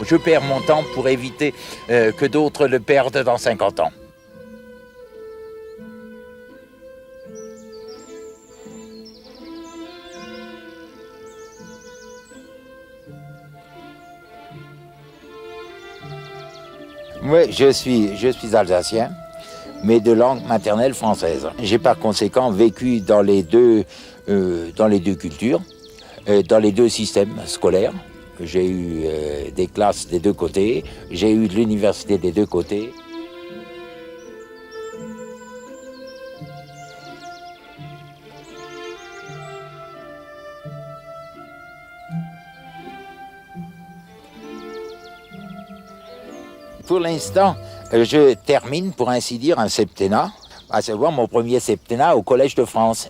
Je perds mon temps pour éviter que d'autres le perdent dans 50 ans. Oui, je suis alsacien, mais de langue maternelle française. J'ai par conséquent vécu dans les deux cultures, dans les deux systèmes scolaires. J'ai eu des classes des deux côtés, j'ai eu de l'université des deux côtés. Pour l'instant, je termine, pour ainsi dire, un septennat, à savoir mon premier septennat au Collège de France.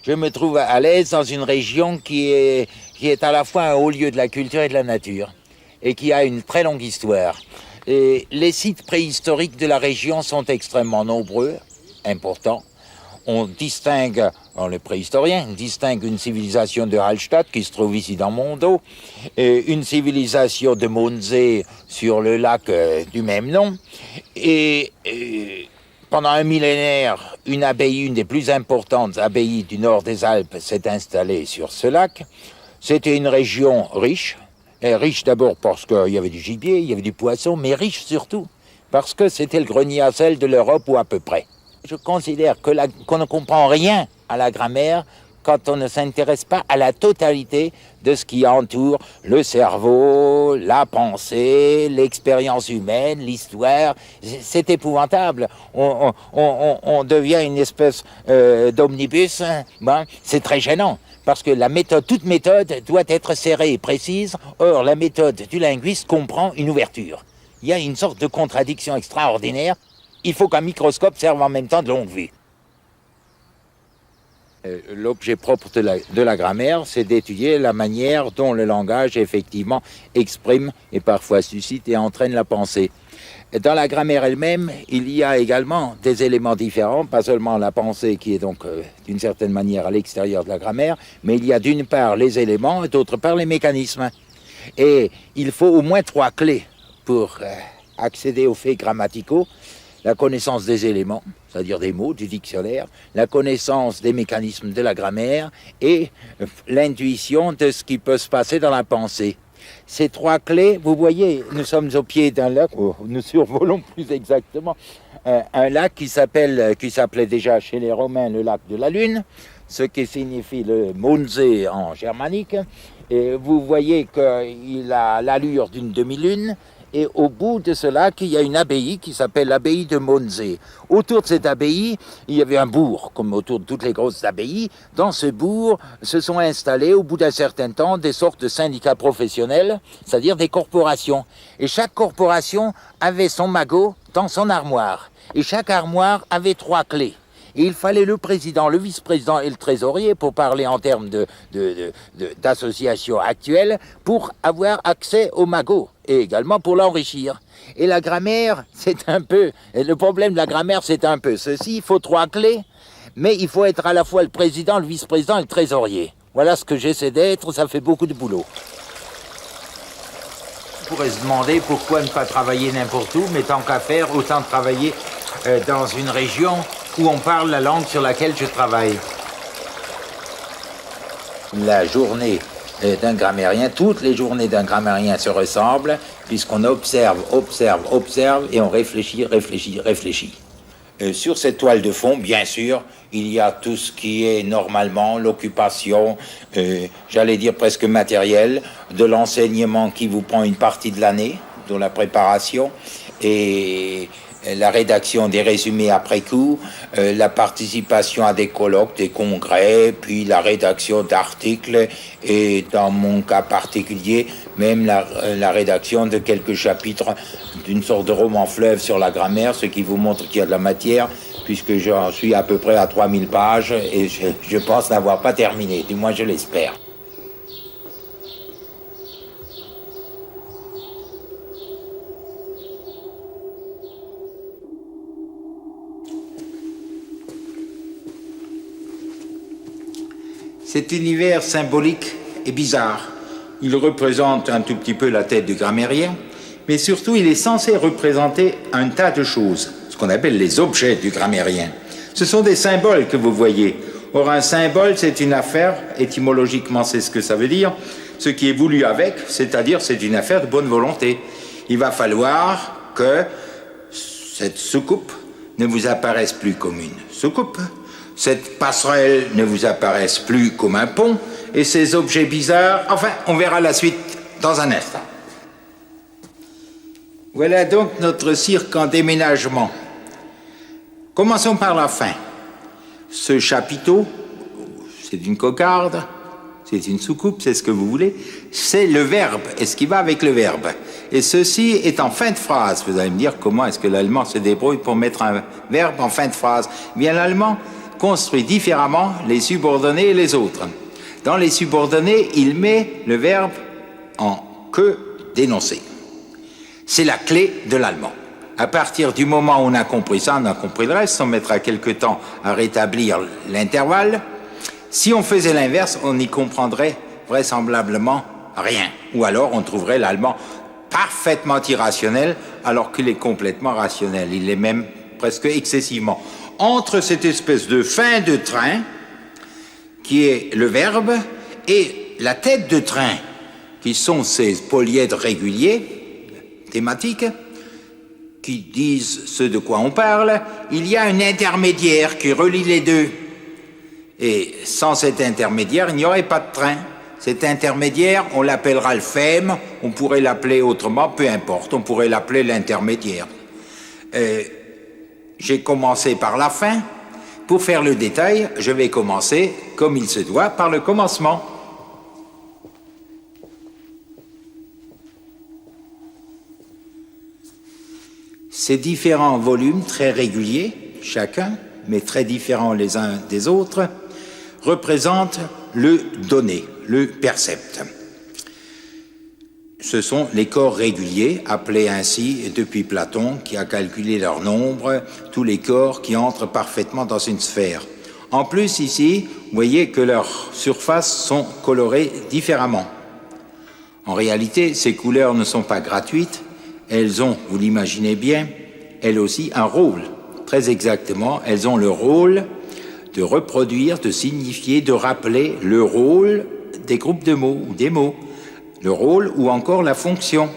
Je me trouve à l'aise dans une région qui est à la fois un haut lieu de la culture et de la nature, et qui a une très longue histoire. Et les sites préhistoriques de la région sont extrêmement nombreux, importants. On distingue, les préhistoriens distinguent une civilisation de Hallstatt qui se trouve ici dans mon dos, et une civilisation de Mondsee sur le lac du même nom. Et pendant un millénaire, une abbaye, une des plus importantes abbayes du nord des Alpes, s'est installée sur ce lac. C'était une région riche, et riche d'abord parce qu'il y avait du gibier, il y avait du poisson, mais riche surtout parce que c'était le grenier à sel de l'Europe ou à peu près. Je considère qu'on ne comprend rien à la grammaire quand on ne s'intéresse pas à la totalité de ce qui entoure le cerveau, la pensée, l'expérience humaine, l'histoire. C'est épouvantable. On devient une espèce d'omnibus. Ben, c'est très gênant. Parce que toute méthode doit être serrée et précise. Or, la méthode du linguiste comprend une ouverture. Il y a une sorte de contradiction extraordinaire. Il faut qu'un microscope serve en même temps de longue vue. L'objet propre de la grammaire, c'est d'étudier la manière dont le langage, effectivement, exprime et parfois suscite et entraîne la pensée. Dans la grammaire elle-même, il y a également des éléments différents, pas seulement la pensée qui est donc d'une certaine manière à l'extérieur de la grammaire, mais il y a d'une part les éléments et d'autre part les mécanismes. Et il faut au moins 3 clés pour accéder aux faits grammaticaux. La connaissance des éléments, c'est-à-dire des mots, du dictionnaire, la connaissance des mécanismes de la grammaire et l'intuition de ce qui peut se passer dans la pensée. Ces 3 clés, vous voyez, nous sommes au pied d'un lac, nous survolons plus exactement un lac qui s'appelait déjà chez les Romains le lac de la Lune, ce qui signifie le Mondsee en germanique. Et vous voyez qu'il a l'allure d'une demi-lune. Et au bout de ce lac, il y a une abbaye qui s'appelle l'abbaye de Mondsee. Autour de cette abbaye, il y avait un bourg, comme autour de toutes les grosses abbayes. Dans ce bourg se sont installés, au bout d'un certain temps, des sortes de syndicats professionnels, c'est-à-dire des corporations. Et chaque corporation avait son magot dans son armoire. Et chaque armoire avait 3 clés. Et il fallait le président, le vice-président et le trésorier, pour parler en termes d'association actuelle, pour avoir accès au magot et également pour l'enrichir. Et la grammaire, le problème de la grammaire, c'est un peu ceci. Il faut 3 clés, mais il faut être à la fois le président, le vice-président et le trésorier. Voilà ce que j'essaie d'être, ça fait beaucoup de boulot. On pourrait se demander pourquoi ne pas travailler n'importe où, mais tant qu'à faire, autant travailler dans une région où on parle la langue sur laquelle je travaille. La journée d'un grammairien, toutes les journées d'un grammairien se ressemblent, puisqu'on observe et on réfléchit. Sur cette toile de fond, bien sûr, il y a tout ce qui est normalement l'occupation, j'allais dire presque matérielle, de l'enseignement qui vous prend une partie de l'année, dont la préparation, et la rédaction des résumés après coup, la participation à des colloques, des congrès, puis la rédaction d'articles et, dans mon cas particulier, même la rédaction de quelques chapitres d'une sorte de roman fleuve sur la grammaire, ce qui vous montre qu'il y a de la matière, puisque j'en suis à peu près à 3000 pages et je pense n'avoir pas terminé, du moins je l'espère. Cet univers symbolique est bizarre. Il représente un tout petit peu la tête du grammairien, mais surtout il est censé représenter un tas de choses, ce qu'on appelle les objets du grammairien. Ce sont des symboles que vous voyez. Or, un symbole, c'est une affaire, étymologiquement, c'est ce que ça veut dire, ce qui est voulu avec, c'est-à-dire c'est une affaire de bonne volonté. Il va falloir que cette soucoupe ne vous apparaisse plus comme une soucoupe, cette passerelle ne vous apparaisse plus comme un pont, et ces objets bizarres, enfin, on verra la suite dans un instant. Voilà donc notre cirque en déménagement. Commençons par la fin. Ce chapiteau, c'est une cocarde, c'est une soucoupe, c'est ce que vous voulez, c'est le verbe, et ce qui va avec le verbe. Et ceci est en fin de phrase. Vous allez me dire comment est-ce que l'allemand se débrouille pour mettre un verbe en fin de phrase. Eh bien, l'allemand construit différemment les subordonnés et les autres. Dans les subordonnés, il met le verbe en que d'énoncer. C'est la clé de l'allemand. À partir du moment où on a compris ça, on a compris le reste, on mettra quelque temps à rétablir l'intervalle. Si on faisait l'inverse, on n'y comprendrait vraisemblablement rien. Ou alors on trouverait l'allemand parfaitement irrationnel, alors qu'il est complètement rationnel. Il est même presque excessivement. Entre cette espèce de fin de train, qui est le verbe, et la tête de train, qui sont ces polyèdres réguliers, thématiques, qui disent ce de quoi on parle, il y a un intermédiaire qui relie les deux. Et sans cet intermédiaire, il n'y aurait pas de train. Cet intermédiaire, on l'appellera le phème, on pourrait l'appeler autrement, peu importe, on pourrait l'appeler l'intermédiaire. J'ai commencé par la fin. Pour faire le détail, je vais commencer, comme il se doit, par le commencement. Ces différents volumes très réguliers, chacun, mais très différents les uns des autres, représentent le donné, le percept. Ce sont les corps réguliers, appelés ainsi depuis Platon, qui a calculé leur nombre, tous les corps qui entrent parfaitement dans une sphère. En plus, ici, vous voyez que leurs surfaces sont colorées différemment. En réalité, ces couleurs ne sont pas gratuites. Elles ont, vous l'imaginez bien, elles aussi un rôle. Très exactement, elles ont le rôle de reproduire, de signifier, de rappeler le rôle des groupes de mots ou des mots, le rôle ou encore la fonction.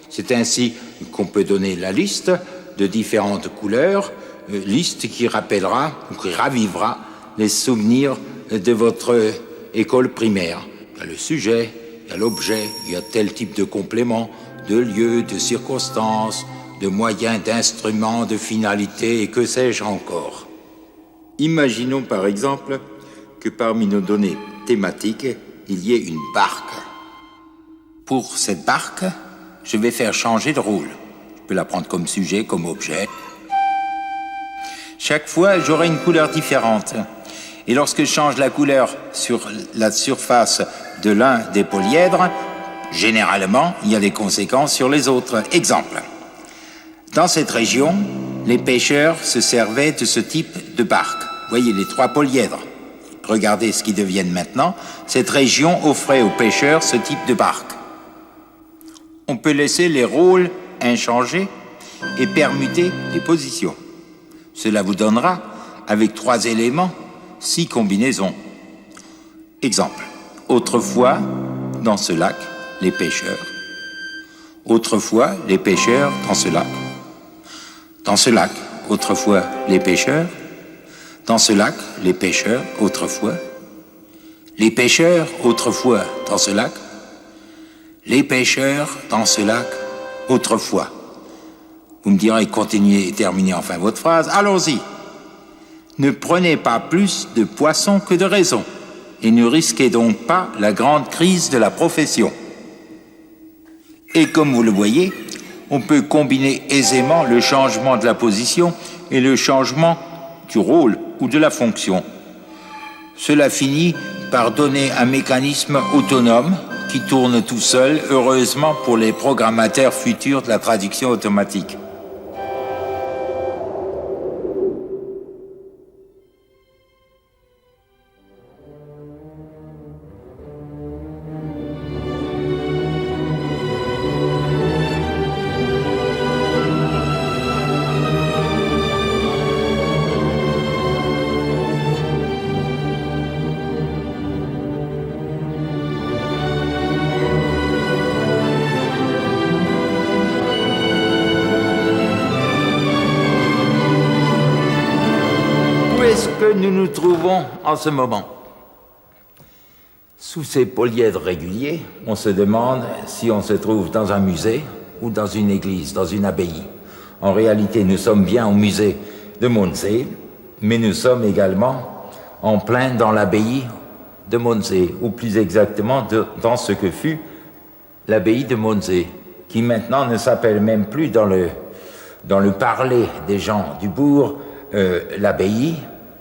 C'est ainsi qu'on peut donner la liste de différentes couleurs, liste qui rappellera ou qui ravivera les souvenirs de votre école primaire. Il y a le sujet, il y a l'objet, il y a tel type de complément, de lieu, de circonstances, de moyens, d'instruments, de finalités et que sais-je encore. Imaginons par exemple que parmi nos données thématiques, il y ait une barque. Pour cette barque, je vais faire changer de rôle. Je peux la prendre comme sujet, comme objet. Chaque fois, j'aurai une couleur différente. Et lorsque je change la couleur sur la surface de l'un des polyèdres, généralement, il y a des conséquences sur les autres. Exemple. Dans cette région, les pêcheurs se servaient de ce type de barque. Voyez les trois polyèdres. Regardez ce qu'ils deviennent maintenant. Cette région offrait aux pêcheurs ce type de barque. On peut laisser les rôles inchangés et permuter les positions. Cela vous donnera, avec 3 éléments, 6 combinaisons. Exemple. Autrefois, dans ce lac, les pêcheurs. Autrefois, les pêcheurs dans ce lac. Dans ce lac, autrefois, les pêcheurs. Dans ce lac, les pêcheurs, autrefois. Les pêcheurs, autrefois, dans ce lac. Les pêcheurs, dans ce lac, autrefois. Vous me direz, continuez et terminez enfin votre phrase. Allons-y. Ne prenez pas plus de poissons que de raison, et ne risquez donc pas la grande crise de la profession. Et comme vous le voyez, on peut combiner aisément le changement de la position et le changement du rôle ou de la fonction. Cela finit par donner un mécanisme autonome qui tourne tout seul, heureusement pour les programmateurs futurs de la traduction automatique. nous nous trouvons en ce moment. Sous ces polyèdres réguliers, on se demande si on se trouve dans un musée ou dans une église, dans une abbaye. En réalité, nous sommes bien au musée de Mondsee, mais nous sommes également en plein dans l'abbaye de Mondsee, ou plus exactement dans ce que fut l'abbaye de Mondsee, qui maintenant ne s'appelle même plus dans le parler des gens du bourg l'abbaye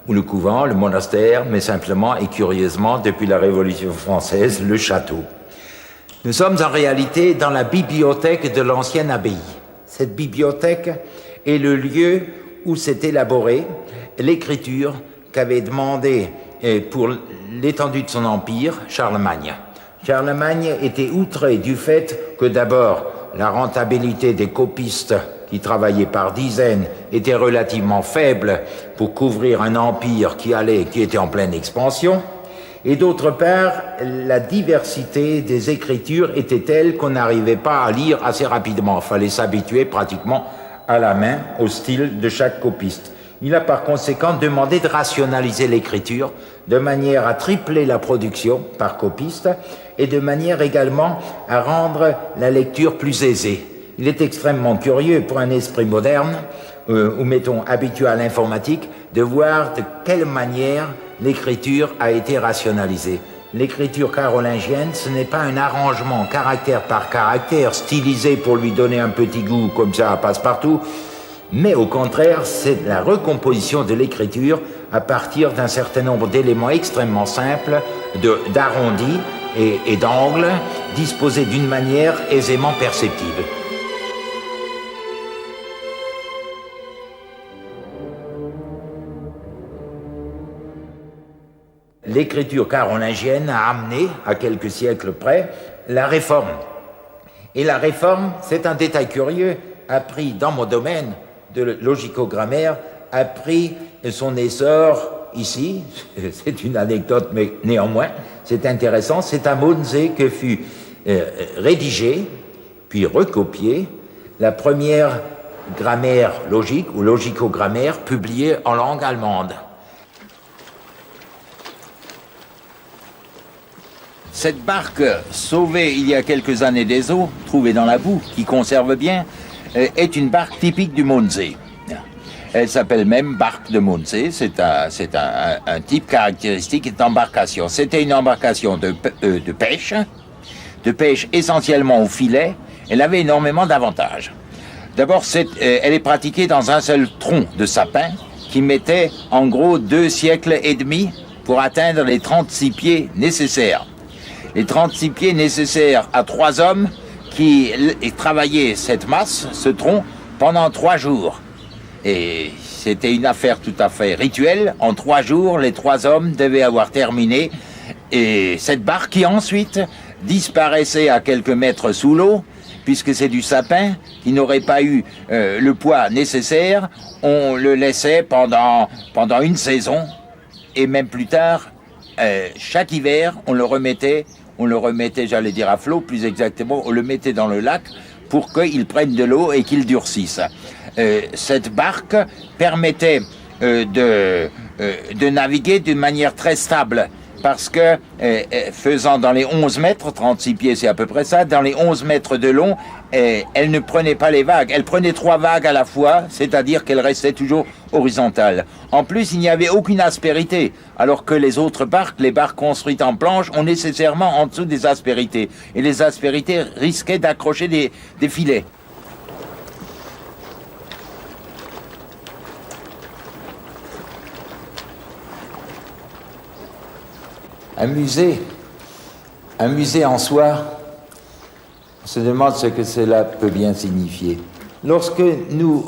ou le couvent, le monastère, mais simplement et curieusement, depuis la Révolution française, le château. Nous sommes en réalité dans la bibliothèque de l'ancienne abbaye. Cette bibliothèque est le lieu où s'est élaborée l'écriture qu'avait demandé pour l'étendue de son empire Charlemagne. Charlemagne était outré du fait que d'abord la rentabilité des copistes qui travaillaient par dizaines était relativement faible pour couvrir un empire qui était en pleine expansion, et d'autre part, la diversité des écritures était telle qu'on n'arrivait pas à lire assez rapidement. Il fallait s'habituer pratiquement à la main au style de chaque copiste. Il a par conséquent demandé de rationaliser l'écriture de manière à tripler la production par copiste et de manière également à rendre la lecture plus aisée. Il est extrêmement curieux pour un esprit moderne, ou mettons habitué à l'informatique, de voir de quelle manière l'écriture a été rationalisée. L'écriture carolingienne, ce n'est pas un arrangement caractère par caractère, stylisé pour lui donner un petit goût comme ça à passe-partout, mais au contraire, c'est la recomposition de l'écriture à partir d'un certain nombre d'éléments extrêmement simples, d'arrondis et d'angles, disposés d'une manière aisément perceptible. L'écriture carolingienne a amené, à quelques siècles près, la réforme. Et la réforme, c'est un détail curieux, a pris dans mon domaine de logicogrammaire, a pris son essor ici, c'est une anecdote mais néanmoins, c'est intéressant, c'est à Mondsee que fut rédigée, puis recopiée, la première grammaire logique ou logicogrammaire publiée en langue allemande. Cette barque, sauvée il y a quelques années des eaux, trouvée dans la boue, qui conserve bien, est une barque typique du Mondsee. Elle s'appelle même barque de Mondsee, c'est un type caractéristique d'embarcation. C'était une embarcation de pêche essentiellement au filet. Elle avait énormément d'avantages. D'abord, elle est pratiquée dans un seul tronc de sapin qui mettait en gros 2 siècles et demi pour atteindre les 36 pieds nécessaires. Les 36 pieds nécessaires à 3 hommes qui travaillaient cette masse, ce tronc, pendant 3 jours. Et c'était une affaire tout à fait rituelle. En 3 jours, les 3 hommes devaient avoir terminé. Et cette barque qui ensuite disparaissait à quelques mètres sous l'eau, puisque c'est du sapin qui n'aurait pas eu le poids nécessaire, on le laissait pendant une saison. Et même plus tard, chaque hiver, on le remettait, j'allais dire à flot, plus exactement, on le mettait dans le lac pour qu'il prenne de l'eau et qu'il durcisse. Cette barque permettait de naviguer d'une manière très stable, parce que faisant dans les 11 mètres, 36 pieds c'est à peu près ça, dans les 11 mètres de long, elle ne prenait pas les vagues, elle prenait 3 vagues à la fois, c'est-à-dire qu'elle restait toujours horizontale. En plus, il n'y avait aucune aspérité, alors que les autres barques, les barques construites en planche, ont nécessairement en dessous des aspérités. Et les aspérités risquaient d'accrocher des filets. Un musée en soi, on se demande ce que cela peut bien signifier. Lorsque nous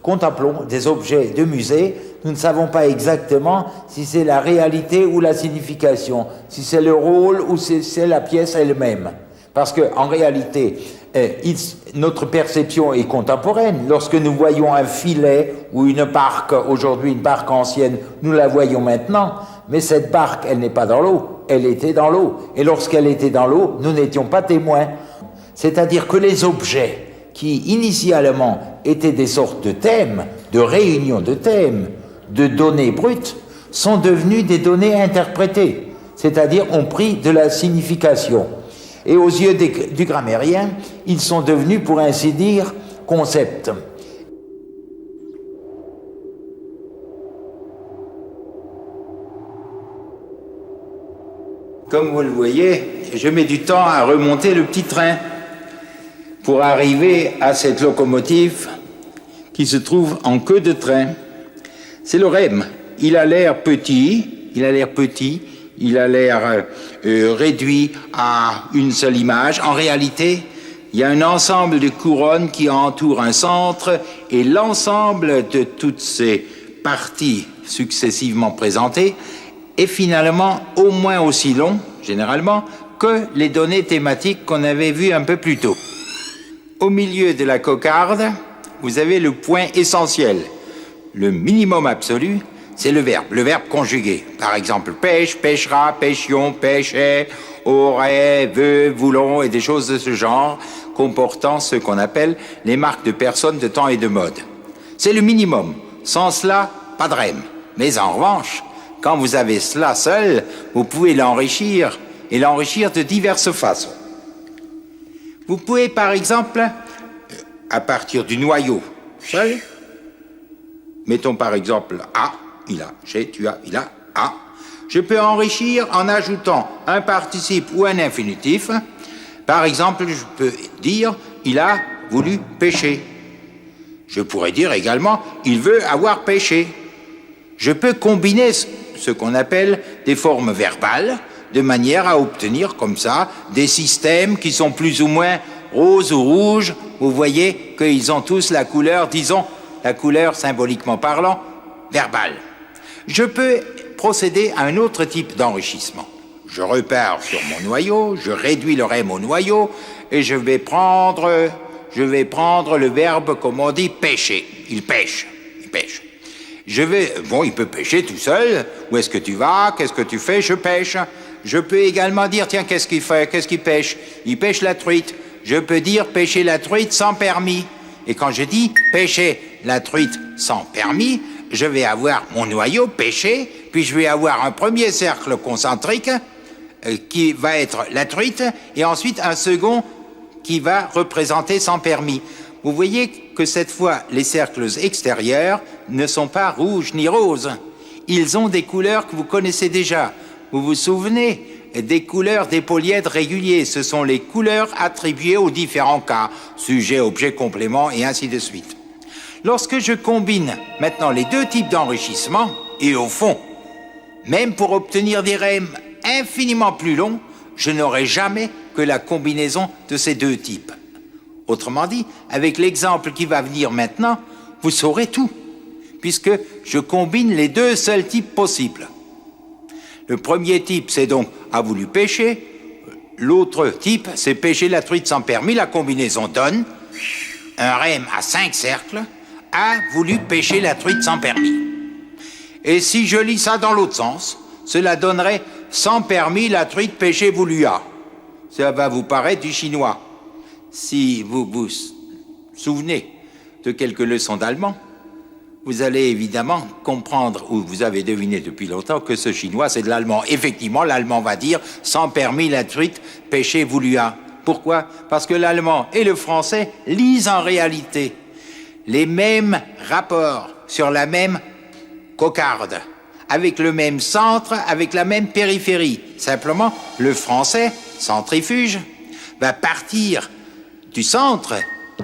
contemplons des objets de musée, nous ne savons pas exactement si c'est la réalité ou la signification, si c'est le rôle ou si c'est la pièce elle-même. Parce qu'en réalité, notre perception est contemporaine. Lorsque nous voyons un filet ou une barque, aujourd'hui une barque ancienne, nous la voyons maintenant, mais cette barque, elle n'est pas dans l'eau, elle était dans l'eau. Et lorsqu'elle était dans l'eau, nous n'étions pas témoins. C'est-à-dire que les objets qui initialement étaient des sortes de thèmes, de réunions de thèmes, de données brutes, sont devenues des données interprétées, c'est-à-dire ont pris de la signification. Et aux yeux du grammairien, ils sont devenus, pour ainsi dire, concepts. Comme vous le voyez, je mets du temps à remonter le petit train pour arriver à cette locomotive qui se trouve en queue de train. C'est le REM. Il a l'air petit, il a l'air réduit à une seule image. En réalité, il y a un ensemble de couronnes qui entourent un centre et l'ensemble de toutes ces parties successivement présentées est finalement au moins aussi long, généralement, que les données thématiques qu'on avait vues un peu plus tôt. Au milieu de la cocarde, vous avez le point essentiel. Le minimum absolu, c'est le verbe conjugué. Par exemple, pêche, pêchera, pêchions, pêchait, aurait, veut, voulons, et des choses de ce genre, comportant ce qu'on appelle les marques de personne, de temps et de mode. C'est le minimum. Sans cela, pas de rème. Mais en revanche, quand vous avez cela seul, vous pouvez l'enrichir, et l'enrichir de diverses façons. Vous pouvez, par exemple, à partir du noyau seul, mettons par exemple A, il a, j'ai, tu as, il a, A. Je peux enrichir en ajoutant un participe ou un infinitif. Par exemple, je peux dire, il a voulu pêcher. Je pourrais dire également, il veut avoir pêché. Je peux combiner ce qu'on appelle des formes verbales, de manière à obtenir comme ça des systèmes qui sont plus ou moins roses ou rouges. Vous voyez qu'ils ont tous la couleur, disons, la couleur symboliquement parlant, verbale. Je peux procéder à un autre type d'enrichissement. Je repars sur mon noyau, je réduis le REM au noyau et je vais prendre le verbe, comme on dit, pêcher. Il pêche. Il peut pêcher tout seul. Où est-ce que tu vas? Qu'est-ce que tu fais? Je pêche. Je peux également dire, tiens, qu'est-ce qu'il fait? Qu'est-ce qu'il pêche? Il pêche la truite. Je peux dire pêcher la truite sans permis. Et quand je dis pêcher la truite sans permis, je vais avoir mon noyau pêché, puis je vais avoir un premier cercle concentrique qui va être la truite, et ensuite un second qui va représenter sans permis. Vous voyez que cette fois, les cercles extérieurs ne sont pas rouges ni roses. Ils ont des couleurs que vous connaissez déjà. Vous vous souvenez des couleurs des polyèdres réguliers. Ce sont les couleurs attribuées aux différents cas, sujet, objet, complément, et ainsi de suite. Lorsque je combine maintenant les deux types d'enrichissement, et au fond, même pour obtenir des REM infiniment plus longs, je n'aurai jamais que la combinaison de ces deux types. Autrement dit, avec l'exemple qui va venir maintenant, vous saurez tout, puisque je combine les deux seuls types possibles. Le premier type, c'est donc a voulu pêcher. L'autre type, c'est pêcher la truite sans permis. La combinaison donne un REM à 5 cercles, a voulu pêcher la truite sans permis. Et si je lis ça dans l'autre sens, cela donnerait sans permis la truite pêchée voulu a. Ça va vous paraître du chinois. Si vous vous souvenez de quelques leçons d'allemand, vous allez évidemment comprendre, ou vous avez deviné depuis longtemps, que ce chinois, c'est de l'allemand. Effectivement, l'allemand va dire « sans permis, la truite pêchée voulu a ». Pourquoi? Parce que l'allemand et le français lisent en réalité les mêmes rapports sur la même cocarde, avec le même centre, avec la même périphérie. Simplement, le français, centrifuge, va partir du centre,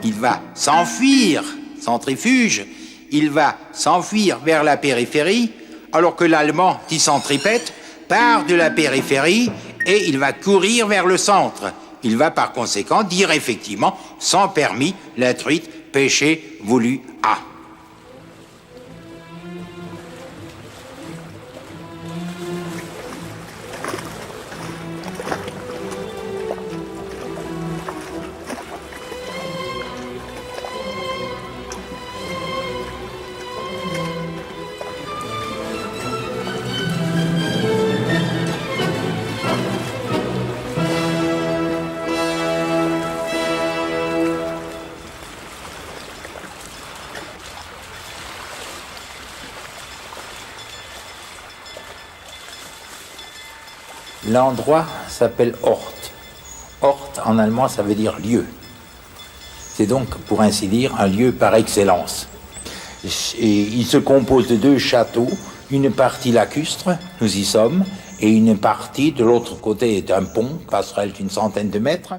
il va s'enfuir, centrifuge, il va s'enfuir vers la périphérie, alors que l'allemand, dit centripète, part de la périphérie et il va courir vers le centre. Il va par conséquent dire effectivement, sans permis, la truite pêchée voulu a. L'endroit s'appelle Ort. Ort, en allemand, ça veut dire lieu. C'est donc, pour ainsi dire, un lieu par excellence. Et il se compose de 2 châteaux, une partie lacustre, nous y sommes, et une partie, de l'autre côté, est un pont, passerelle d'une centaine de mètres.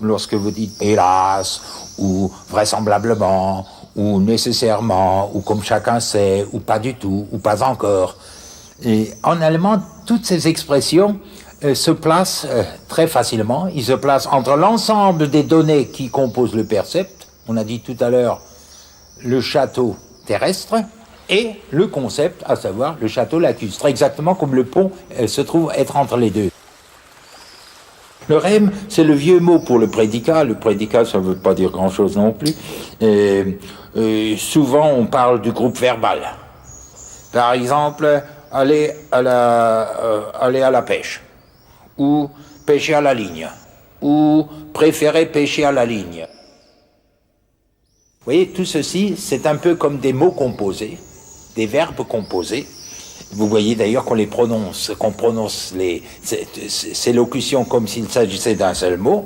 Lorsque vous dites « hélas » ou « vraisemblablement » ou « nécessairement » ou « comme chacun sait » ou « pas du tout » ou « pas encore », et en allemand, toutes ces expressions se placent très facilement. Ils se placent entre l'ensemble des données qui composent le percept, on a dit tout à l'heure le château terrestre, et le concept, à savoir le château lacustre, exactement comme le pont se trouve être entre les deux. Le rème, c'est le vieux mot pour le prédicat. Le prédicat, ça ne veut pas dire grand-chose non plus. Souvent, on parle du groupe verbal. Par exemple, aller à la pêche, ou pêcher à la ligne, ou préférer pêcher à la ligne. Vous voyez, tout ceci, c'est un peu comme des mots composés, des verbes composés. Vous voyez d'ailleurs qu'on prononce ces locutions comme s'il s'agissait d'un seul mot.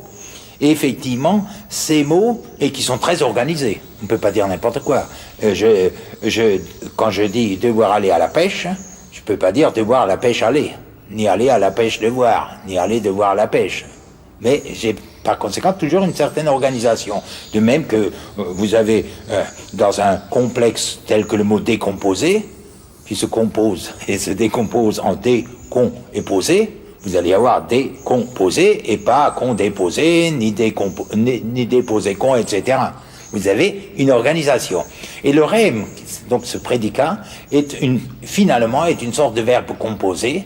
Et effectivement, ces mots, et qui sont très organisés, on ne peut pas dire n'importe quoi. Quand je dis devoir aller à la pêche, je ne peux pas dire devoir à la pêche aller, ni aller à la pêche devoir, ni aller devoir à la pêche. Mais j'ai par conséquent toujours une certaine organisation. De même que vous avez dans un complexe tel que le mot décomposé, qui se compose et se décompose en décon et posé, vous allez avoir décomposé et pas con déposé, ni déposé con, etc. Vous avez une organisation. Et le rème, donc ce prédicat, finalement est une sorte de verbe composé.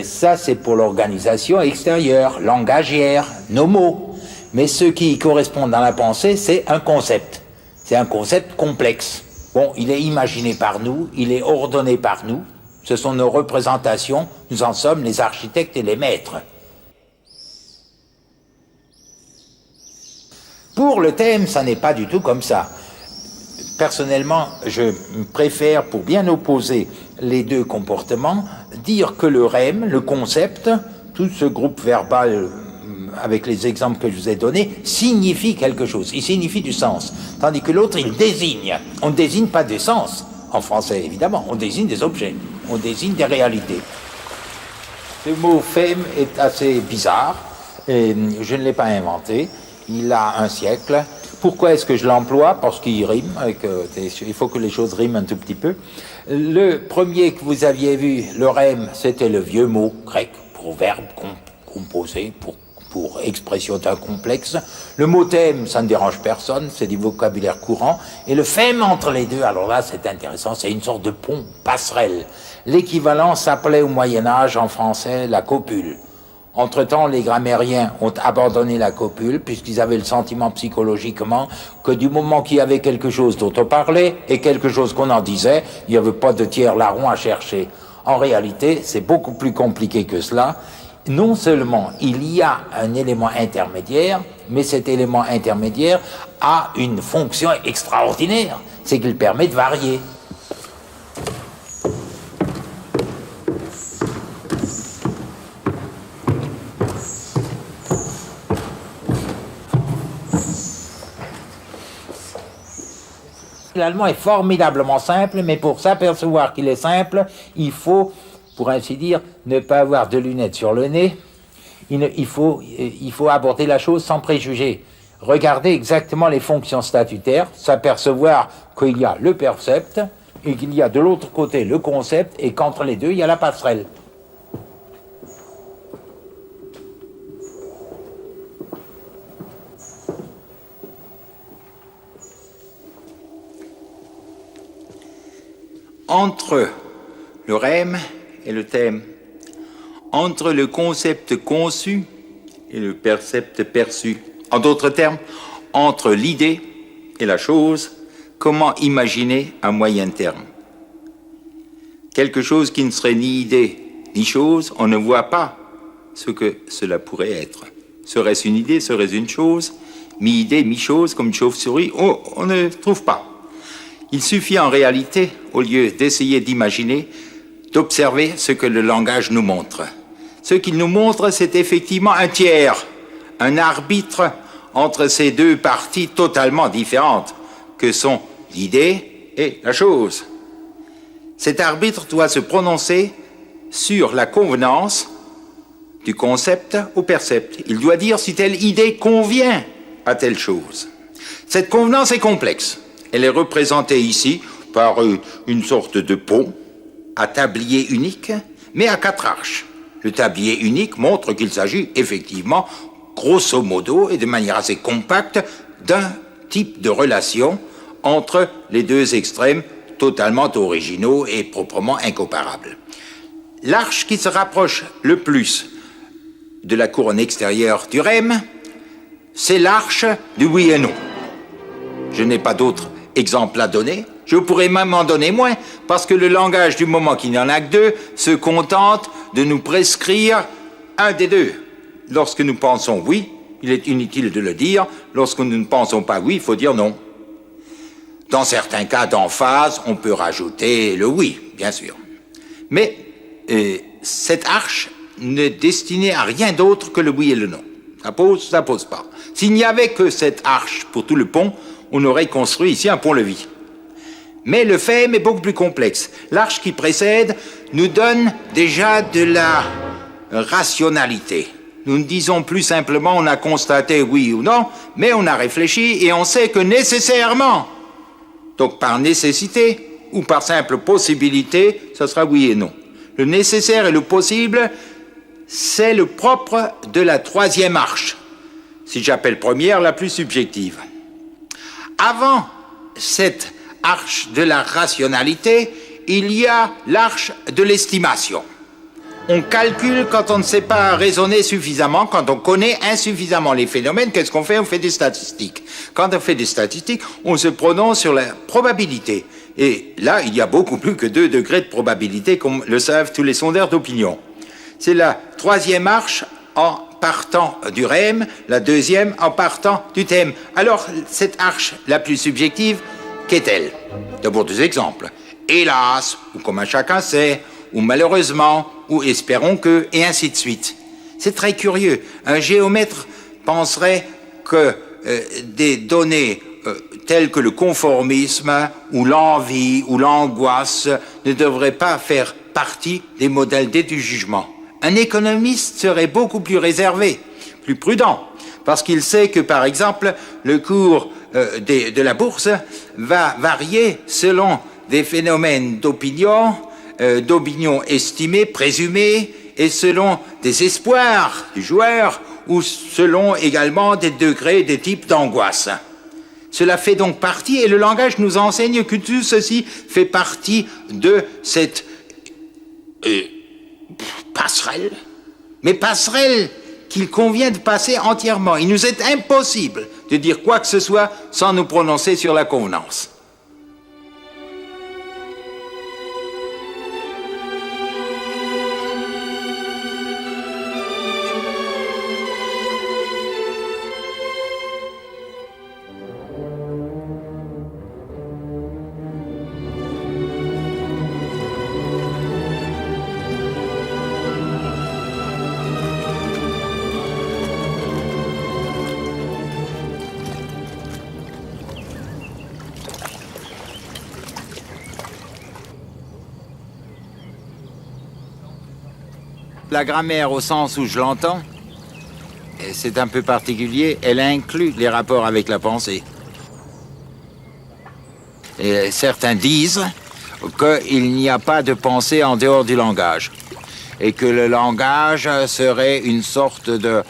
Ça, c'est pour l'organisation extérieure, langagière, nos mots. Mais ce qui correspond dans la pensée, c'est un concept. C'est un concept complexe. Bon, il est imaginé par nous, il est ordonné par nous. Ce sont nos représentations, nous en sommes les architectes et les maîtres. Pour le thème, ça n'est pas du tout comme ça. Personnellement, je préfère, pour bien opposer les deux comportements, dire que le rème, le concept, tout ce groupe verbal avec les exemples que je vous ai donnés, signifie quelque chose, il signifie du sens. Tandis que l'autre, il désigne. On ne désigne pas des sens, en français évidemment, on désigne des objets, on désigne des réalités. Ce mot « femme » est assez bizarre, et je ne l'ai pas inventé, il a un siècle. Pourquoi est-ce que je l'emploie? Parce qu'il rime, il faut que les choses riment un tout petit peu. Le premier que vous aviez vu, le rème, c'était le vieux mot grec pour verbe composé, pour expression d'un complexe. Le mot thème, ça ne dérange personne, c'est du vocabulaire courant. Et le femme entre les deux, alors là c'est intéressant, c'est une sorte de pont, passerelle. L'équivalent s'appelait au Moyen-Âge en français la copule. Entre-temps, les grammairiens ont abandonné la copule puisqu'ils avaient le sentiment psychologiquement que du moment qu'il y avait quelque chose dont on parlait et quelque chose qu'on en disait, il n'y avait pas de tiers larron à chercher. En réalité, c'est beaucoup plus compliqué que cela. Non seulement il y a un élément intermédiaire, mais cet élément intermédiaire a une fonction extraordinaire, c'est qu'il permet de varier. L'allemand est formidablement simple, mais pour s'apercevoir qu'il est simple, il faut, pour ainsi dire, ne pas avoir de lunettes sur le nez. Il faut aborder la chose sans préjugés. Regarder exactement les fonctions statutaires, s'apercevoir qu'il y a le percept et qu'il y a de l'autre côté le concept et qu'entre les deux, il y a la passerelle. Entre le rème et le thème, entre le concept conçu et le percept perçu. En d'autres termes, entre l'idée et la chose, comment imaginer à moyen terme? Quelque chose qui ne serait ni idée ni chose, on ne voit pas ce que cela pourrait être. Serait-ce une idée, serait-ce une chose? Mi-idée, mi-chose, comme une chauve-souris, on ne trouve pas. Il suffit en réalité, au lieu d'essayer d'imaginer, d'observer ce que le langage nous montre. Ce qu'il nous montre, c'est effectivement un tiers, un arbitre entre ces deux parties totalement différentes, que sont l'idée et la chose. Cet arbitre doit se prononcer sur la convenance du concept au percept. Il doit dire si telle idée convient à telle chose. Cette convenance est complexe. Elle est représentée ici par une sorte de pont à tablier unique, mais à 4 arches. Le tablier unique montre qu'il s'agit effectivement, grosso modo et de manière assez compacte, d'un type de relation entre les deux extrêmes totalement originaux et proprement incomparables. L'arche qui se rapproche le plus de la couronne extérieure du rème, c'est l'arche du oui et non. Je n'ai pas d'autres exemples à donner. Je pourrais même en donner moins, parce que le langage, du moment qu'il n'y en a que 2, se contente de nous prescrire un des deux. Lorsque nous pensons oui, il est inutile de le dire. Lorsque nous ne pensons pas oui, il faut dire non. Dans certains cas d'emphase, on peut rajouter le oui, bien sûr. Mais cette arche n'est destinée à rien d'autre que le oui et le non. Ça pose pas. S'il n'y avait que cette arche pour tout le pont, on aurait construit ici un pont-levis. Mais le fait est beaucoup plus complexe. L'arche qui précède nous donne déjà de la rationalité. Nous ne disons plus simplement on a constaté oui ou non, mais on a réfléchi et on sait que nécessairement, donc par nécessité ou par simple possibilité, ce sera oui et non. Le nécessaire et le possible, c'est le propre de la 3e arche, si j'appelle première la plus subjective. Avant cette arche de la rationalité, il y a l'arche de l'estimation. On calcule quand on ne sait pas raisonner suffisamment, quand on connaît insuffisamment les phénomènes. Qu'est-ce qu'on fait? On fait des statistiques. Quand on fait des statistiques, on se prononce sur la probabilité. Et là, il y a beaucoup plus que 2 degrés de probabilité, comme le savent tous les sondeurs d'opinion. C'est la 3e arche en partant du rème, la 2e en partant du thème. Alors, cette arche la plus subjective, qu'est-elle? D'abord 2 exemples. Hélas, ou comme un chacun sait, ou malheureusement, ou espérons que, et ainsi de suite. C'est très curieux. Un géomètre penserait que des données telles que le conformisme, ou l'envie, ou l'angoisse, ne devraient pas faire partie des modalités du jugement. Un économiste serait beaucoup plus réservé, plus prudent, parce qu'il sait que, par exemple, le cours de la bourse va varier selon des phénomènes d'opinion estimés, présumés, et selon des espoirs du joueur, ou selon également des degrés, des types d'angoisse. Cela fait donc partie, et le langage nous enseigne que tout ceci fait partie de cette passerelle, mais passerelle qu'il convient de passer entièrement. Il nous est impossible de dire quoi que ce soit sans nous prononcer sur la convenance. La grammaire, au sens où je l'entends, et c'est un peu particulier, elle inclut les rapports avec la pensée. Et certains disent qu'il n'y a pas de pensée en dehors du langage, et que le langage serait une sorte de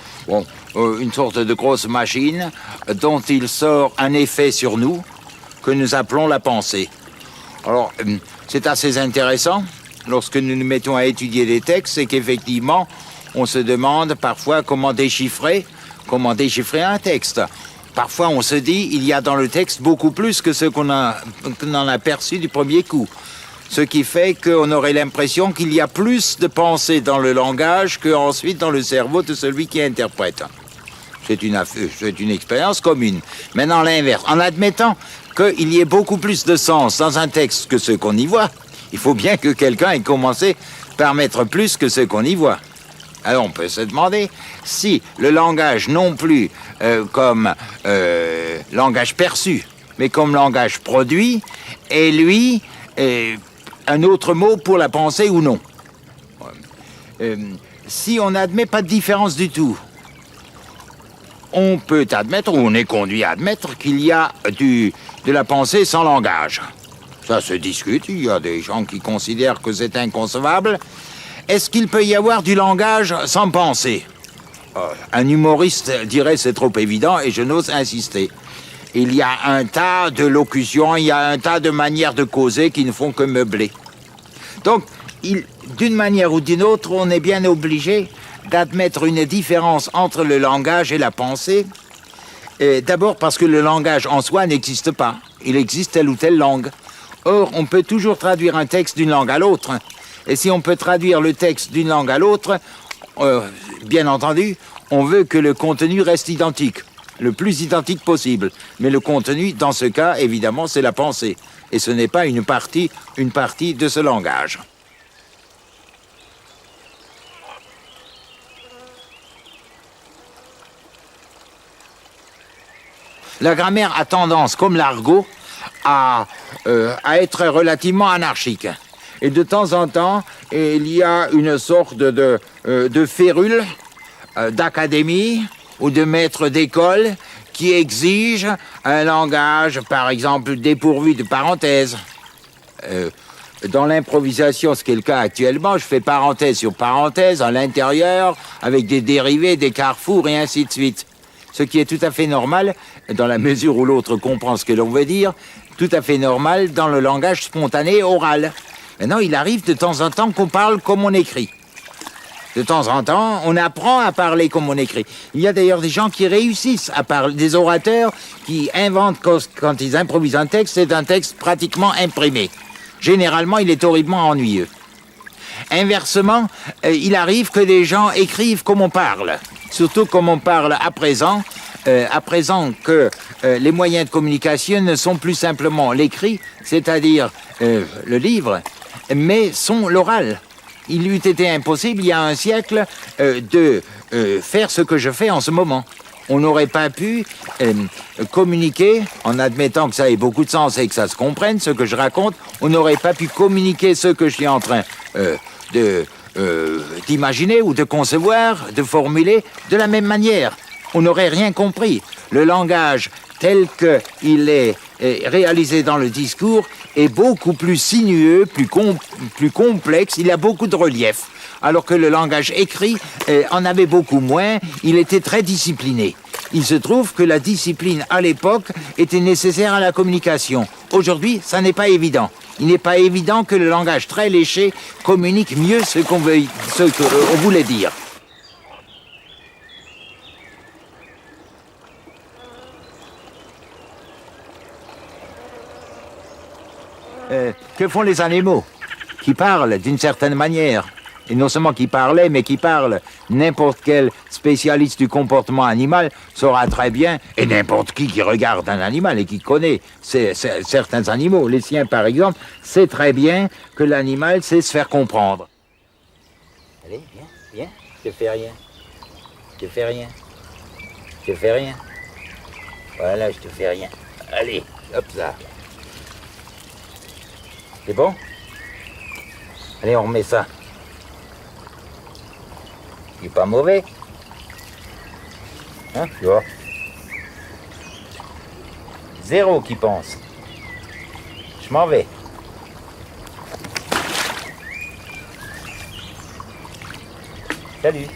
grosse machine dont il sort un effet sur nous que nous appelons la pensée. Alors, c'est assez intéressant. Lorsque nous nous mettons à étudier des textes, c'est qu'effectivement, on se demande parfois comment déchiffrer un texte. Parfois, on se dit, il y a dans le texte beaucoup plus que ce qu'on en a perçu du premier coup. Ce qui fait qu'on aurait l'impression qu'il y a plus de pensée dans le langage qu'ensuite dans le cerveau de celui qui interprète. C'est une expérience commune. Maintenant, l'inverse. En admettant qu'il y ait beaucoup plus de sens dans un texte que ce qu'on y voit, il faut bien que quelqu'un ait commencé par mettre plus que ce qu'on y voit. Alors, on peut se demander si le langage, non plus comme langage perçu, mais comme langage produit, est, lui, un autre mot pour la pensée ou non. Si on n'admet pas de différence du tout, on peut admettre, ou on est conduit à admettre, qu'il y a de la pensée sans langage. Ça se discute, il y a des gens qui considèrent que c'est inconcevable. Est-ce qu'il peut y avoir du langage sans pensée? Un humoriste dirait c'est trop évident et je n'ose insister. Il y a un tas de locutions, il y a un tas de manières de causer qui ne font que meubler. Donc, d'une manière ou d'une autre, on est bien obligé d'admettre une différence entre le langage et la pensée. D'abord parce que le langage en soi n'existe pas. Il existe telle ou telle langue. Or, on peut toujours traduire un texte d'une langue à l'autre. Et si on peut traduire le texte d'une langue à l'autre, bien entendu, on veut que le contenu reste identique, le plus identique possible. Mais le contenu, dans ce cas, évidemment, c'est la pensée. Et ce n'est pas une partie de ce langage. La grammaire a tendance, comme l'argot, à être relativement anarchique. Et de temps en temps, il y a une sorte de férule d'académie ou de maître d'école qui exige un langage, par exemple, dépourvu de parenthèses. Dans l'improvisation, ce qui est le cas actuellement, je fais parenthèse sur parenthèse à l'intérieur, avec des dérivés, des carrefours et ainsi de suite. Ce qui est tout à fait normal, dans la mesure où l'autre comprend ce que l'on veut dire, tout à fait normal dans le langage spontané oral. Maintenant, il arrive de temps en temps qu'on parle comme on écrit. De temps en temps, on apprend à parler comme on écrit. Il y a d'ailleurs des gens qui réussissent à parler, des orateurs qui inventent, quand ils improvisent un texte, c'est un texte pratiquement imprimé. Généralement, il est horriblement ennuyeux. Inversement, il arrive que des gens écrivent comme on parle. Surtout comme on parle à présent que les moyens de communication ne sont plus simplement l'écrit, c'est-à-dire le livre, mais sont l'oral. Il eût été impossible, il y a un siècle, de faire ce que je fais en ce moment. On n'aurait pas pu communiquer, en admettant que ça ait beaucoup de sens et que ça se comprenne, ce que je raconte, on n'aurait pas pu communiquer ce que je suis en train d'imaginer ou de concevoir, de formuler de la même manière. On n'aurait rien compris. Le langage tel qu'il est réalisé dans le discours est beaucoup plus sinueux, plus complexe, il a beaucoup de relief. Alors que le langage écrit en avait beaucoup moins, il était très discipliné. Il se trouve que la discipline à l'époque était nécessaire à la communication. Aujourd'hui, ça n'est pas évident. Il n'est pas évident que le langage très léché communique mieux ce qu'on voulait dire. Que font les animaux qui parlent d'une certaine manière? Et non seulement qui parlaient, mais qui parlent. N'importe quel spécialiste du comportement animal saura très bien, et n'importe qui regarde un animal et qui connaît certains animaux, les siens par exemple, sait très bien que l'animal sait se faire comprendre. Allez, viens, je te fais rien. Je te fais rien. Je te fais rien. Voilà, je te fais rien. Allez, hop ça. C'est bon? Allez, on remet ça. Il n'est pas mauvais. Hein, tu vois? Zéro qui pense. Je m'en vais. Salut.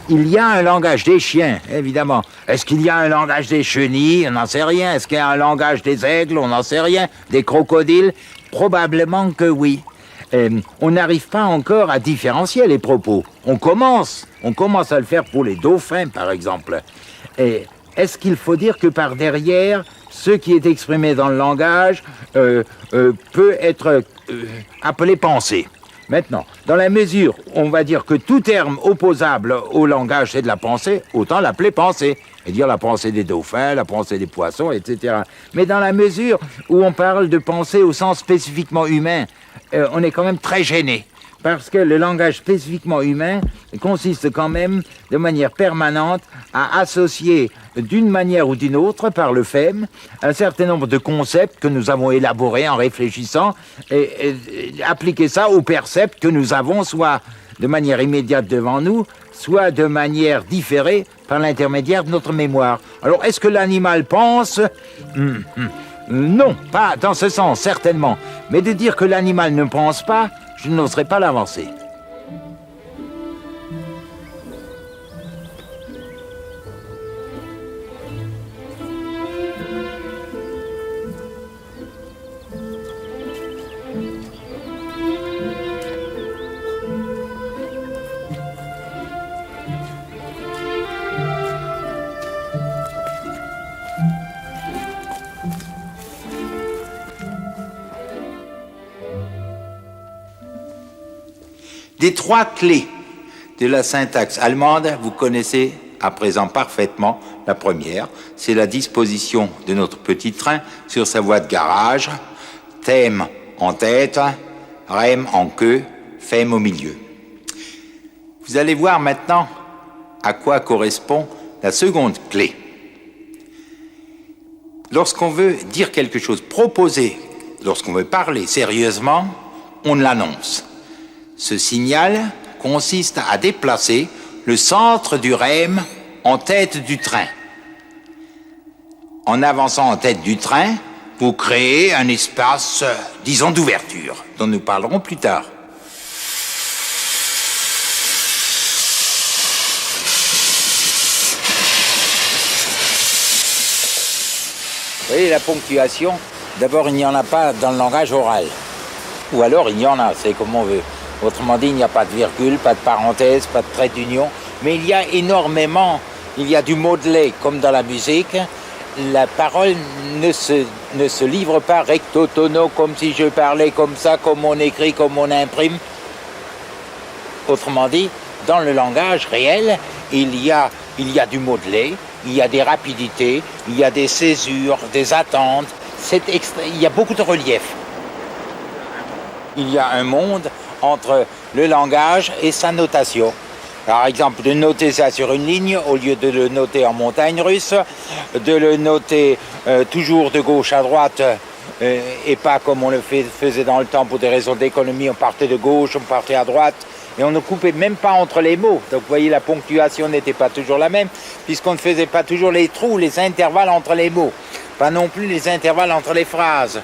Il y a un langage des chiens, évidemment. Est-ce qu'il y a un langage des chenilles? On n'en sait rien. Est-ce qu'il y a un langage des aigles? On n'en sait rien. Des crocodiles? Probablement que oui. On n'arrive pas encore à différencier les propos. On commence à le faire pour les dauphins, par exemple. Est-ce qu'il faut dire que par derrière, ce qui est exprimé dans le langage peut être appelé pensée? Maintenant, dans la mesure où on va dire que tout terme opposable au langage c'est de la pensée, autant l'appeler pensée. Et dire la pensée des dauphins, la pensée des poissons, etc. Mais dans la mesure où on parle de pensée au sens spécifiquement humain, on est quand même très gêné. Parce que le langage spécifiquement humain consiste quand même de manière permanente à associer d'une manière ou d'une autre, par le FEM, un certain nombre de concepts que nous avons élaborés en réfléchissant et appliquer ça aux percepts que nous avons, soit de manière immédiate devant nous, soit de manière différée par l'intermédiaire de notre mémoire. Alors, est-ce que l'animal pense ? Non, pas dans ce sens, certainement. Mais de dire que l'animal ne pense pas, je n'oserais pas l'avancer. Des trois clés de la syntaxe allemande, vous connaissez à présent parfaitement la première, c'est la disposition de notre petit train sur sa voie de garage, thème en tête, rem en queue, fem au milieu. Vous allez voir maintenant à quoi correspond la seconde clé. Lorsqu'on veut dire quelque chose, proposer, lorsqu'on veut parler sérieusement, on l'annonce. Ce signal consiste à déplacer le centre du rem en tête du train. En avançant en tête du train, vous créez un espace, disons, d'ouverture, dont nous parlerons plus tard. Vous voyez, la ponctuation, d'abord, il n'y en a pas dans le langage oral. Ou alors, il y en a, c'est comme on veut. Autrement dit, il n'y a pas de virgule, pas de parenthèse, pas de trait d'union, mais il y a énormément, il y a du modelé comme dans la musique. La parole ne se livre pas recto tono, comme si je parlais comme ça, comme on écrit, comme on imprime. Autrement dit, dans le langage réel, il y a du modelé, il y a des rapidités, il y a des césures, des attentes, il y a beaucoup de relief. Il y a un monde entre le langage et sa notation. Par exemple, de noter ça sur une ligne, au lieu de le noter en montagne russe, de le noter toujours de gauche à droite, et pas comme on le faisait dans le temps pour des raisons d'économie, on partait de gauche, on partait à droite, et on ne coupait même pas entre les mots. Donc vous voyez, la ponctuation n'était pas toujours la même, puisqu'on ne faisait pas toujours les trous, les intervalles entre les mots, pas non plus les intervalles entre les phrases.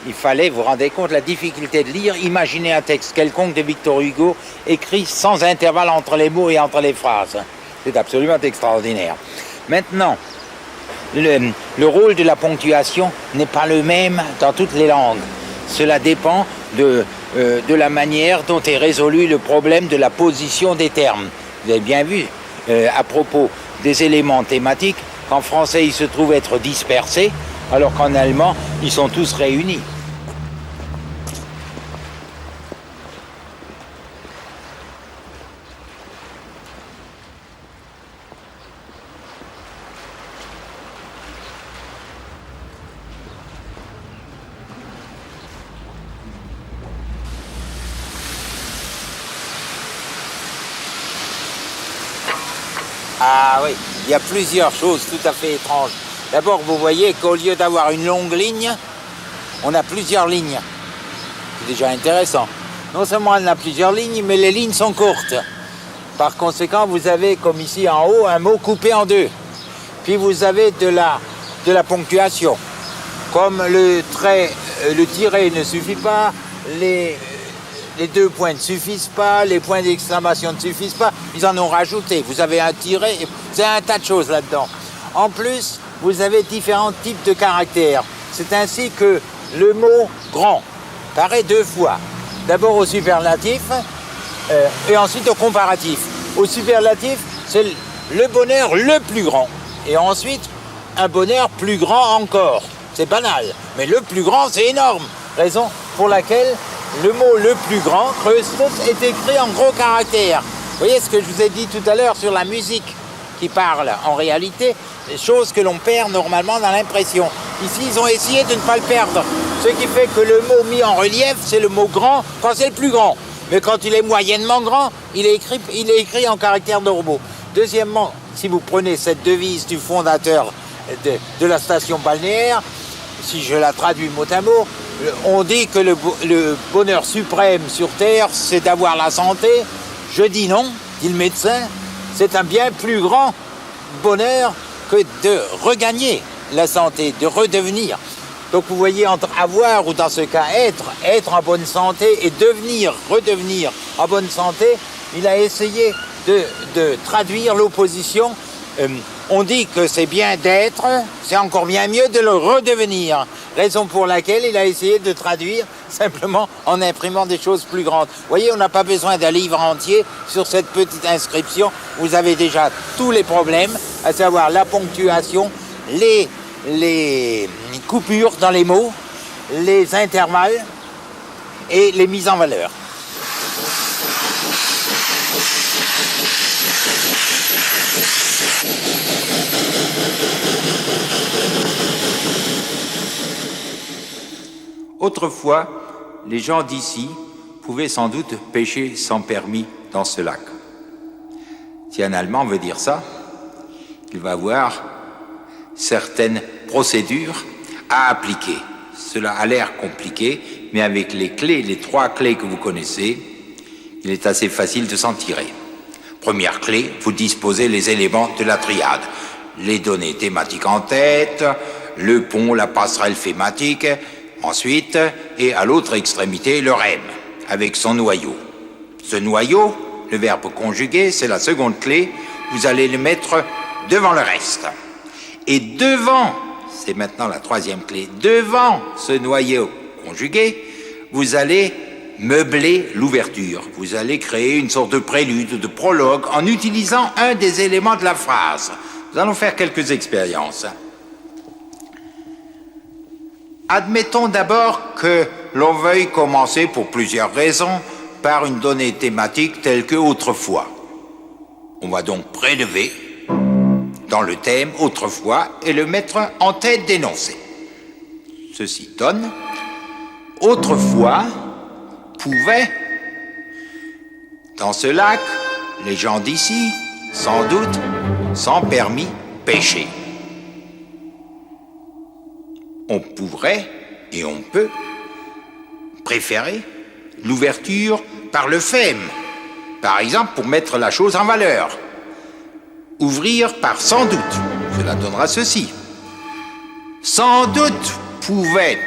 Il fallait, vous rendez compte, la difficulté de lire, imaginez un texte quelconque de Victor Hugo, écrit sans intervalle entre les mots et entre les phrases. C'est absolument extraordinaire. Maintenant, le rôle de la ponctuation n'est pas le même dans toutes les langues. Cela dépend de la manière dont est résolu le problème de la position des termes. Vous avez bien vu, à propos des éléments thématiques, qu'en français ils se trouvent être dispersés, alors qu'en allemand, ils sont tous réunis. Ah oui, il y a plusieurs choses tout à fait étranges. D'abord, vous voyez qu'au lieu d'avoir une longue ligne, on a plusieurs lignes. C'est déjà intéressant. Non seulement on a plusieurs lignes, mais les lignes sont courtes. Par conséquent, vous avez, comme ici en haut, un mot coupé en deux. Puis vous avez de la ponctuation. Comme le tiret ne suffit pas, les deux points ne suffisent pas, les points d'exclamation ne suffisent pas, ils en ont rajouté. Vous avez un tiret, c'est un tas de choses là-dedans. En plus, vous avez différents types de caractères. C'est ainsi que le mot « grand » paraît deux fois. D'abord au superlatif et ensuite au comparatif. Au superlatif, c'est le bonheur le plus grand. Et ensuite, un bonheur plus grand encore. C'est banal, mais le plus grand, c'est énorme. Raison pour laquelle le mot le plus grand, Größtes, est écrit en gros caractères. Vous voyez ce que je vous ai dit tout à l'heure sur la musique qui parle en réalité, des choses que l'on perd normalement dans l'impression. Ici, ils ont essayé de ne pas le perdre. Ce qui fait que le mot mis en relief, c'est le mot grand quand c'est le plus grand. Mais quand il est moyennement grand, il est écrit en caractères normaux. Deuxièmement, si vous prenez cette devise du fondateur de la station balnéaire, si je la traduis mot à mot, on dit que le bonheur suprême sur Terre, c'est d'avoir la santé. Je dis non, dit le médecin, c'est un bien plus grand bonheur que de regagner la santé, de redevenir. Donc vous voyez, entre avoir ou dans ce cas être en bonne santé et redevenir en bonne santé, il a essayé de traduire l'opposition. On dit que c'est bien d'être, c'est encore bien mieux de le redevenir. Raison pour laquelle il a essayé de traduire simplement en imprimant des choses plus grandes. Vous voyez, on n'a pas besoin d'un livre entier sur cette petite inscription. Vous avez déjà tous les problèmes, à savoir la ponctuation, les coupures dans les mots, les intervalles et les mises en valeur. Autrefois, les gens d'ici pouvaient sans doute pêcher sans permis dans ce lac. Si un Allemand veut dire ça, il va avoir certaines procédures à appliquer. Cela a l'air compliqué, mais avec les 3 clés que vous connaissez, il est assez facile de s'en tirer. Première clé, vous disposez les éléments de la triade. Les données thématiques en tête, le pont, la passerelle thématique, ensuite, et à l'autre extrémité, le rem, avec son noyau. Ce noyau, le verbe conjugué, c'est la seconde clé, vous allez le mettre devant le reste. Et devant, c'est maintenant la 3e clé, devant ce noyau conjugué, vous allez meubler l'ouverture. Vous allez créer une sorte de prélude, de prologue, en utilisant un des éléments de la phrase. Nous allons faire quelques expériences. Admettons d'abord que l'on veuille commencer pour plusieurs raisons par une donnée thématique telle que autrefois. On va donc prélever dans le thème autrefois et le mettre en tête d'énoncé. Ceci donne autrefois pouvait, dans ce lac, les gens d'ici, sans doute, sans permis, pêcher. On pourrait, et on peut, préférer l'ouverture par le phème, par exemple pour mettre la chose en valeur. Ouvrir par sans doute, cela donnera ceci. Sans doute pouvaient,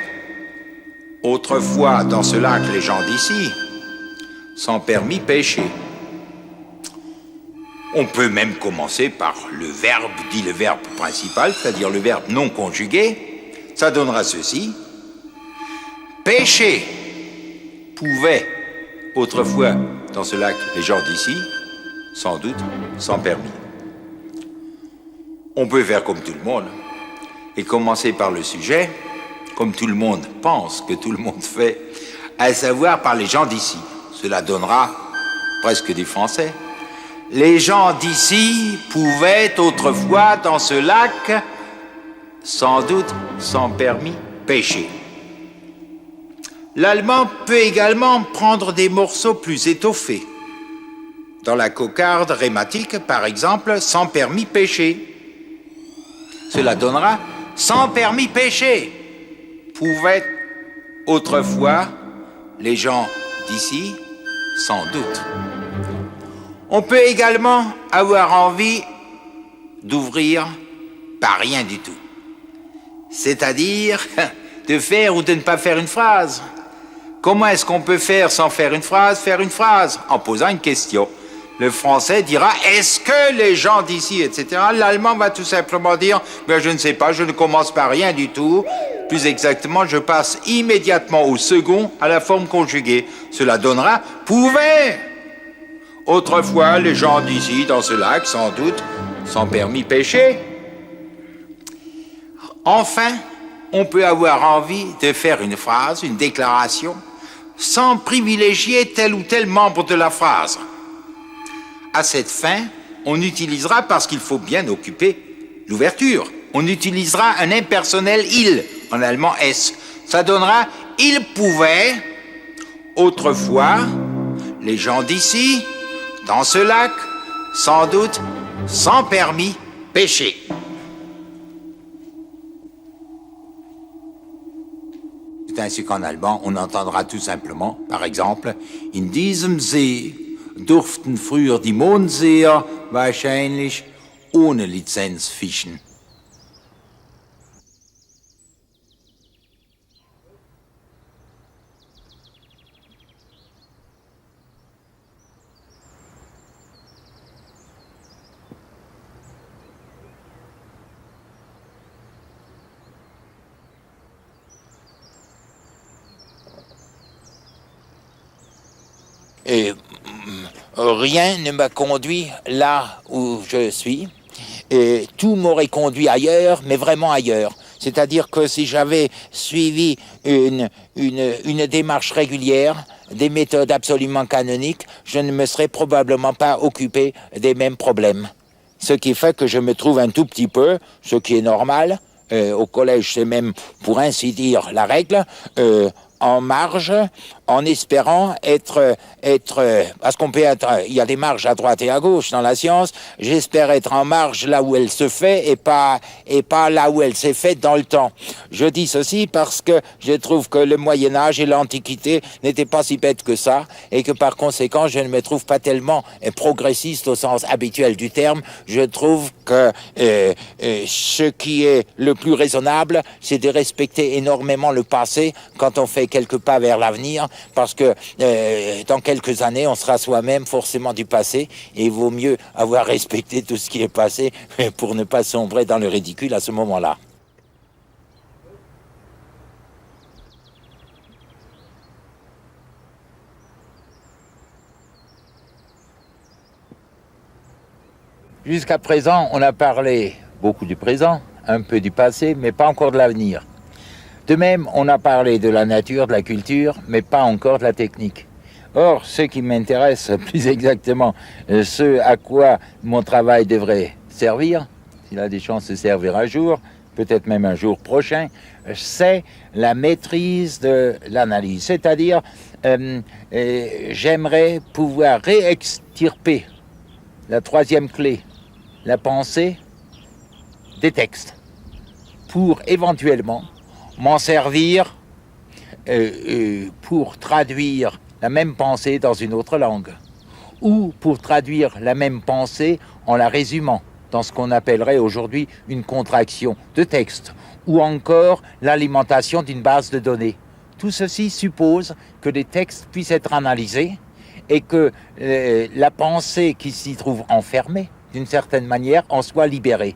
autrefois dans ce lac les gens d'ici, sans permis pêcher. On peut même commencer par le verbe, dit le verbe principal, c'est-à-dire le verbe non conjugué. Ça donnera ceci. Pêcher pouvait, autrefois, dans ce lac, les gens d'ici, sans doute, sans permis. On peut faire comme tout le monde et commencer par le sujet, comme tout le monde pense que tout le monde fait, à savoir par les gens d'ici. Cela donnera presque des Français. Les gens d'ici pouvaient autrefois, dans ce lac, sans doute, sans permis, pêcher. L'allemand peut également prendre des morceaux plus étoffés. Dans la cocarde rématique, par exemple, sans permis pêcher. Cela donnera sans permis pêcher. Pouvaient autrefois les gens d'ici, sans doute. On peut également avoir envie d'ouvrir par rien du tout. C'est-à-dire de faire ou de ne pas faire une phrase. Comment est-ce qu'on peut faire sans faire une phrase en posant une question. Le français dira « Est-ce que les gens d'ici, etc. » L'allemand va tout simplement dire « Je ne sais pas, je ne commence par rien du tout. » Plus exactement, je passe immédiatement au second à la forme conjuguée. Cela donnera « Pouvait ». Autrefois, les gens d'ici, dans ce lac, sans doute, sans permis pêcher. Enfin, on peut avoir envie de faire une phrase, une déclaration, sans privilégier tel ou tel membre de la phrase. À cette fin, on utilisera, parce qu'il faut bien occuper l'ouverture, on utilisera un impersonnel il, en allemand es. Ça donnera il pouvait, autrefois, les gens d'ici, dans ce lac, sans doute, sans permis, pêcher. C'est ainsi qu'en allemand, on entendra tout simplement, par exemple, in diesem See durften früher die Mondseher wahrscheinlich ohne Lizenz fischen. Et rien ne m'a conduit là où je suis. Et tout m'aurait conduit ailleurs, mais vraiment ailleurs. C'est-à-dire que si j'avais suivi une démarche régulière, des méthodes absolument canoniques, je ne me serais probablement pas occupé des mêmes problèmes. Ce qui fait que je me trouve un tout petit peu, ce qui est normal, au collège c'est même pour ainsi dire la règle, en marge, en espérant être, parce qu'on peut être, il y a des marges à droite et à gauche dans la science, j'espère être en marge là où elle se fait et pas là où elle s'est faite dans le temps. Je dis ceci parce que je trouve que le Moyen-Âge et l'Antiquité n'étaient pas si bêtes que ça et que par conséquent je ne me trouve pas tellement progressiste au sens habituel du terme. Je trouve que ce qui est le plus raisonnable, c'est de respecter énormément le passé quand on fait quelques pas vers l'avenir, parce que dans quelques années, on sera soi-même forcément du passé, et il vaut mieux avoir respecté tout ce qui est passé pour ne pas sombrer dans le ridicule à ce moment-là. Jusqu'à présent, on a parlé beaucoup du présent, un peu du passé, mais pas encore de l'avenir. De même, on a parlé de la nature, de la culture, mais pas encore de la technique. Or, ce qui m'intéresse plus exactement, ce à quoi mon travail devrait servir, s'il a des chances de servir un jour, peut-être même un jour prochain, c'est la maîtrise de l'analyse. C'est-à-dire, j'aimerais pouvoir réextirper la troisième clé, la pensée des textes, pour éventuellement m'en servir pour traduire la même pensée dans une autre langue, ou pour traduire la même pensée en la résumant dans ce qu'on appellerait aujourd'hui une contraction de texte, ou encore l'alimentation d'une base de données. Tout ceci suppose que les textes puissent être analysés et que la pensée qui s'y trouve enfermée, d'une certaine manière, en soit libérée.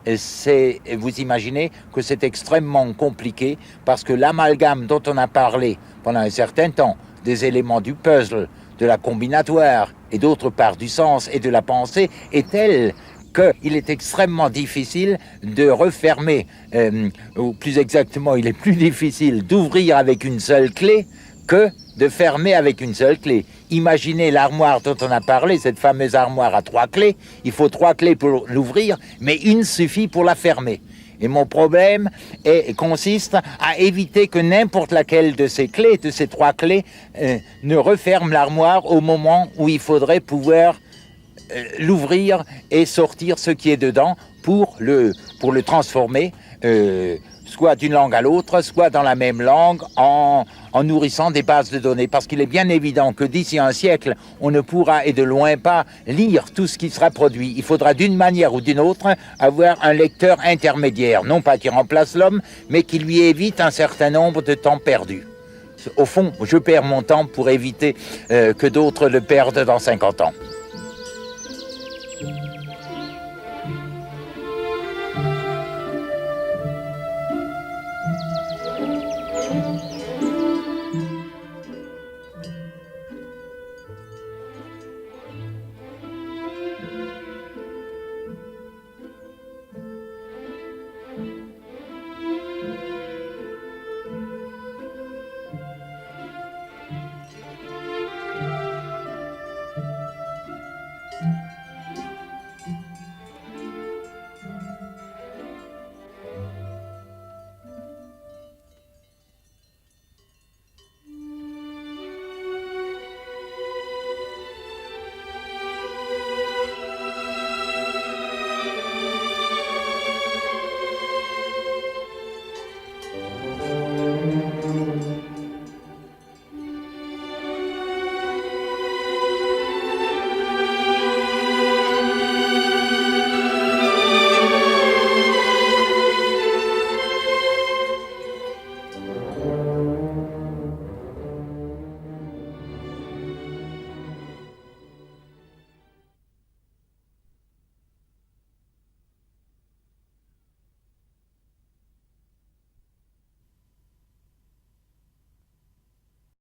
Vous imaginez que c'est extrêmement compliqué parce que l'amalgame dont on a parlé pendant un certain temps, des éléments du puzzle, de la combinatoire et d'autre part du sens et de la pensée est tel qu'il est extrêmement difficile de refermer, ou plus exactement, il est plus difficile d'ouvrir avec une seule clé que de fermer avec une seule clé. Imaginez l'armoire dont on a parlé, cette fameuse armoire à 3 clés. Il faut 3 clés pour l'ouvrir, mais une suffit pour la fermer. Et mon problème consiste à éviter que n'importe laquelle de ces clés, de ces 3 clés, ne referme l'armoire au moment où il faudrait pouvoir l'ouvrir et sortir ce qui est dedans pour le transformer, soit d'une langue à l'autre, soit dans la même langue, en nourrissant des bases de données. Parce qu'il est bien évident que d'ici un siècle, on ne pourra et de loin pas lire tout ce qui sera produit. Il faudra d'une manière ou d'une autre avoir un lecteur intermédiaire, non pas qui remplace l'homme, mais qui lui évite un certain nombre de temps perdus. Au fond, je perds mon temps pour éviter que d'autres le perdent dans 50 ans.